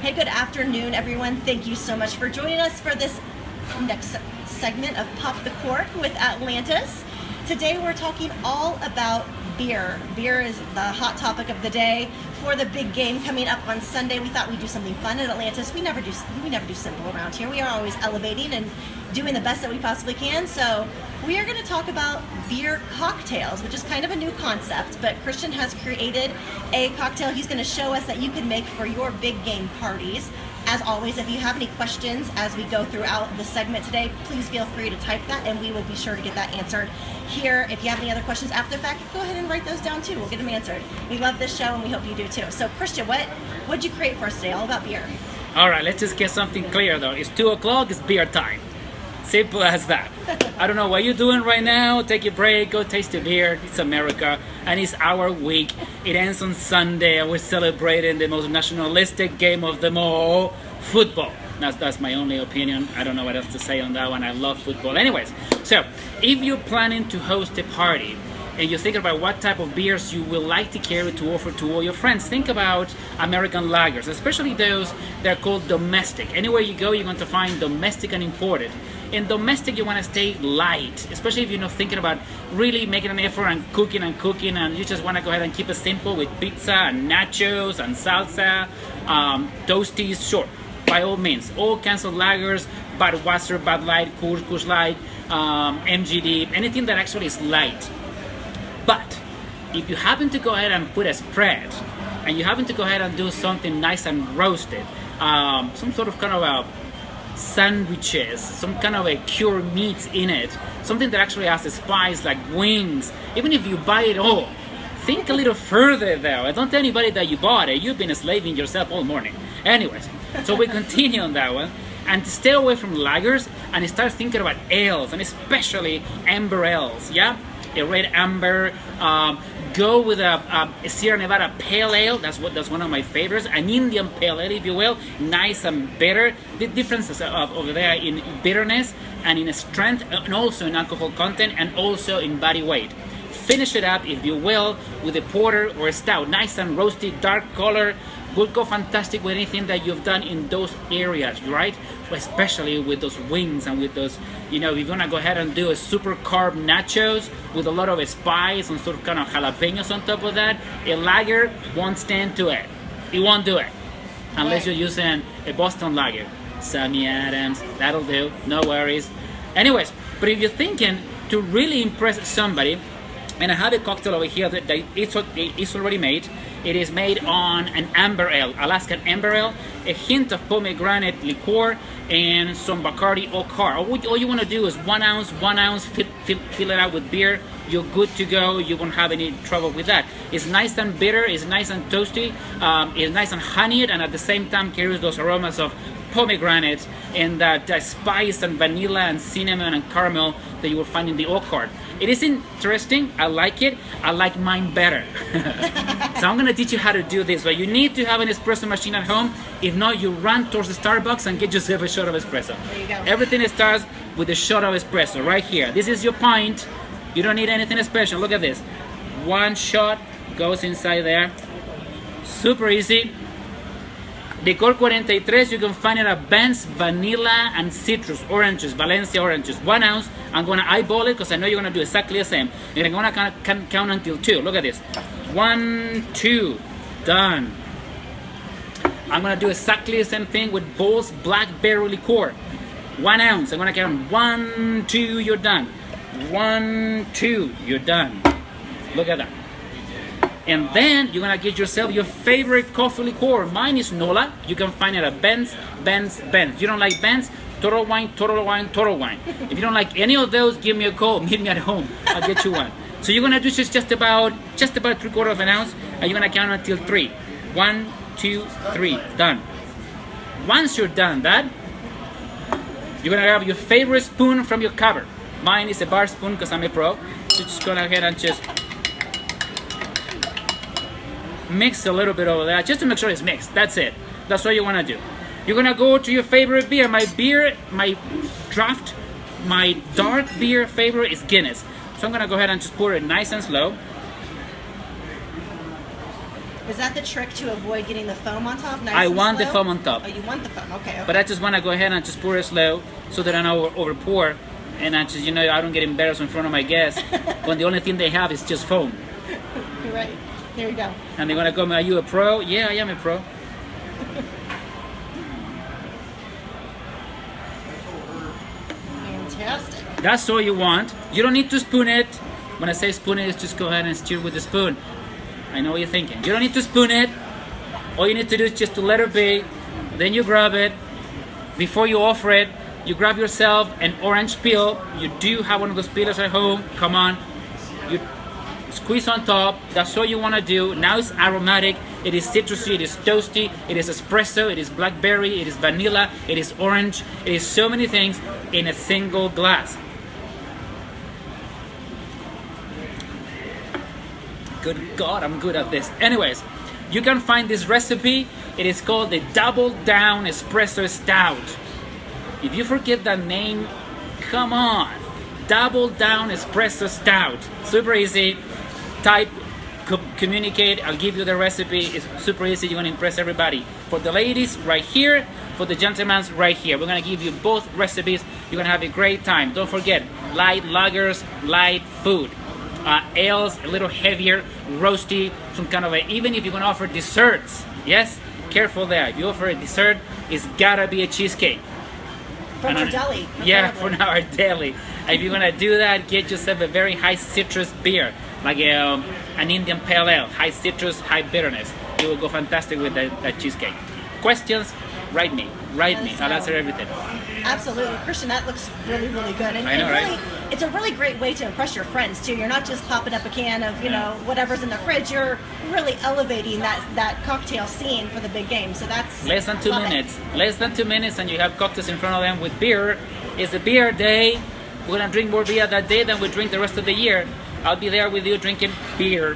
Hey, good afternoon, everyone. Thank you so much for joining us for this next segment of Pop the Cork with Atlantis. Today we're talking all about beer. Beer is the hot topic of the day. For the big game coming up on Sunday, we thought we'd do something fun at Atlantis. We never do simple around here. We are always elevating and doing the best that we possibly can. So we are going to talk about beer cocktails, which is kind of a new concept, but Christian has created a cocktail he's going to show us that you can make for your big game parties. As always, if you have any questions as we go throughout the segment today, please feel free to type that and we will be sure to get that answered here. If you have any other questions after the fact, go ahead and write those down too. We'll get them answered. We love this show and we hope you do too. So Christian, what'd you create for us today all about beer? All right, let's just get something clear though. It's 2 o'clock, it's beer time. Simple as that. I don't know what you're doing right now. Take a break, go taste the beer. It's America and it's our week. It ends on Sunday and we're celebrating the most nationalistic game of them all, football. That's my only opinion. I don't know what else to say on that one. I love football. Anyways, so if you're planning to host a party and you think about what type of beers you will like to carry to offer to all your friends, think about American lagers, especially those that are called domestic. Anywhere you go, you're going to find domestic and imported. In domestic, you want to stay light, especially if you're not thinking about really making an effort and cooking, and you just want to go ahead and keep it simple with pizza and nachos and salsa, toasties, sure. By all means, all kinds of lagers, Budweiser, Bud Light, Coors Light, MGD, anything that actually is light. But if you happen to go ahead and put a spread, and you happen to go ahead and do something nice and roasted, some sort of kind of a sandwiches, some kind of a cured meats in it, something that actually has a spice like wings, even if you buy it all, think a little further though. Don't tell anybody that you bought it. You've been enslaving yourself all morning. Anyways, so we continue on that one and stay away from lagers and start thinking about ales, and especially amber ales. Yeah, a red amber. Go with a Sierra Nevada pale ale. That's one of my favorites. An Indian pale ale, if you will, nice and bitter. The differences over there in bitterness and in strength, and also in alcohol content, and also in body weight. Finish it up, if you will, with a porter or a stout, nice and roasty, dark color. Would go fantastic with anything that you've done in those areas, right? Especially with those wings and with those, if you're gonna go ahead and do a super carb nachos with a lot of spice and sort of kind of jalapenos on top of that, a lager won't stand to it. It won't do it. Unless you're using a Boston lager. Sammy Adams, that'll do, no worries. Anyways, but if you're thinking to really impress somebody, and I have a cocktail over here that it's already made. It is made on an amber ale, Alaskan amber ale, a hint of pomegranate liqueur, and some Bacardi Oak Heart. All you want to do is 1 ounce, fill it out with beer. You're good to go. You won't have any trouble with that. It's nice and bitter. It's nice and toasty. It's nice and honeyed, and at the same time carries those aromas of pomegranate and that spice and vanilla and cinnamon and caramel that you will find in the Oak Heart. It is interesting. I like it. I like mine better. So I'm going to teach you how to do this. But you need to have an espresso machine at home. If not, you run towards the Starbucks and get yourself a shot of espresso. There you go. Everything starts with a shot of espresso right here. This is your pint. You don't need anything special. Look at this. 1 shot goes inside there. Super easy. Licor 43, you can find it at Ben's, vanilla and citrus, oranges, Valencia oranges. 1 ounce. I'm going to eyeball it because I know you're going to do exactly the same. And I'm going to count until 2. Look at this. 1, 2, done. I'm going to do exactly the same thing with Bowl's blackberry liqueur. 1 ounce. I'm going to count 1, 2, you're done. 1, 2, you're done. Look at that. And then you're gonna get yourself your favorite coffee liqueur. Mine is Nola. You can find it at Ben's. You don't like Ben's? Total Wine. If you don't like any of those, give me a call. Meet me at home. I'll get you one. So you're gonna do just about 3/4 of an ounce, and you're gonna count until 3. 1, 2, 3. Done. Once you're done that, you're gonna grab your favorite spoon from your cupboard. Mine is a bar spoon because I'm a pro. So just go ahead and just mix a little bit over there, just to make sure it's mixed. That's it. That's all you want to do. You're gonna go to your favorite beer. My draft, my dark beer favorite is Guinness. So I'm gonna go ahead and just pour it nice and slow. Is that the trick to avoid getting the foam on top? Nice I and want the slow? foam on top. Oh, you want the foam, okay. But I just want to go ahead and just pour it slow so that I don't over pour. And I just, I don't get embarrassed in front of my guests when the only thing they have is just foam. Right. There you go. And they're going to go, are you a pro? Yeah, I am a pro. Fantastic. That's all you want. You don't need to spoon it. When I say spoon it, it's just go ahead and stir with the spoon. I know what you're thinking. You don't need to spoon it. All you need to do is just to let it be. Then you grab it. Before you offer it, you grab yourself an orange peel. You do have one of those peelers at home. Come on. You squeeze on top. That's all you want to do. Now it's aromatic. It is citrusy. It is toasty. It is espresso. It is blackberry. It is vanilla. It is orange. It is so many things in a single glass. Good God, I'm good at this. Anyways, you can find this recipe. It is called the Double Down Espresso Stout. If you forget that name, come on. Double Down Espresso Stout. Super easy. Type, communicate. I'll give you the recipe. It's super easy. You're going to impress everybody. For the ladies, right here. For the gentlemen, right here. We're going to give you both recipes. You're going to have a great time. Don't forget, light lagers, light food. Ales, a little heavier, roasty, some kind of even if you're going to offer desserts. Yes? Careful there. If you offer a dessert, it's got to be a cheesecake. From our deli. Yeah, from our deli. If you're going to do that, get yourself a very high citrus beer, like an Indian Pale Ale, high citrus, high bitterness. It will go fantastic with that cheesecake. Questions? Write me. I'll answer everything. Absolutely. Christian, that looks really, really good. And, I know, really, right? It's a really great way to impress your friends, too. You're not just popping up a can of, whatever's in the fridge. You're really elevating that cocktail scene for the big game. So that's... Less than 2 minutes. Less than 2 minutes and you have cocktails in front of them with beer. It's a beer day. We're going to drink more beer that day than we drink the rest of the year. I'll be there with you drinking beer.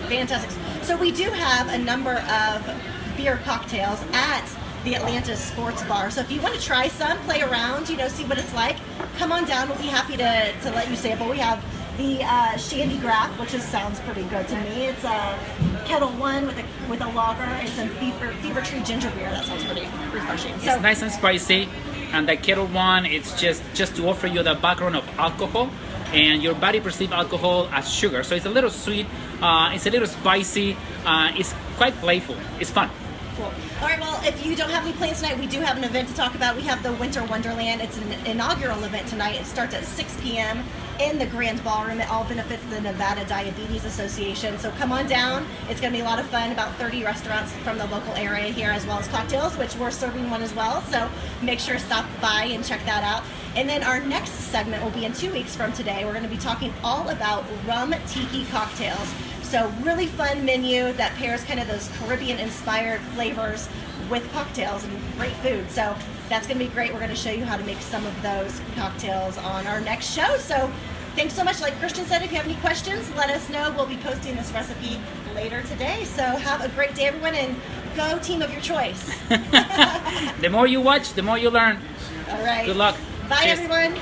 Fantastic. So we do have a number of beer cocktails at the Atlantis Sports Bar. So if you want to try some, play around, see what it's like, come on down. We'll be happy to let you sample. We have the Shandy Graph, which sounds pretty good to me. It's a Kettle One with a lager. It's a Fever Tree ginger beer. That sounds pretty refreshing. It's nice and spicy. And the Kettle One, it's just to offer you the background of alcohol. And your body perceives alcohol as sugar. So it's a little sweet, it's a little spicy, it's quite playful. It's fun. Cool. All right, well, if you don't have any plans tonight, we do have an event to talk about. We have the Winter Wonderland. It's an inaugural event tonight. It starts at 6 p.m. in the Grand Ballroom. It all benefits the Nevada Diabetes Association. So come on down. It's going to be a lot of fun. About 30 restaurants from the local area here, as well as cocktails, which we're serving one as well. So make sure to stop by and check that out. And then our next segment will be in 2 weeks from today. We're going to be talking all about rum tiki cocktails. So really fun menu that pairs kind of those Caribbean-inspired flavors with cocktails and great food. So that's going to be great. We're going to show you how to make some of those cocktails on our next show. So thanks so much. Like Christian said, if you have any questions, let us know. We'll be posting this recipe later today. So have a great day, everyone, and go team of your choice. The more you watch, the more you learn. All right. Good luck. Bye, Cheers. everyone.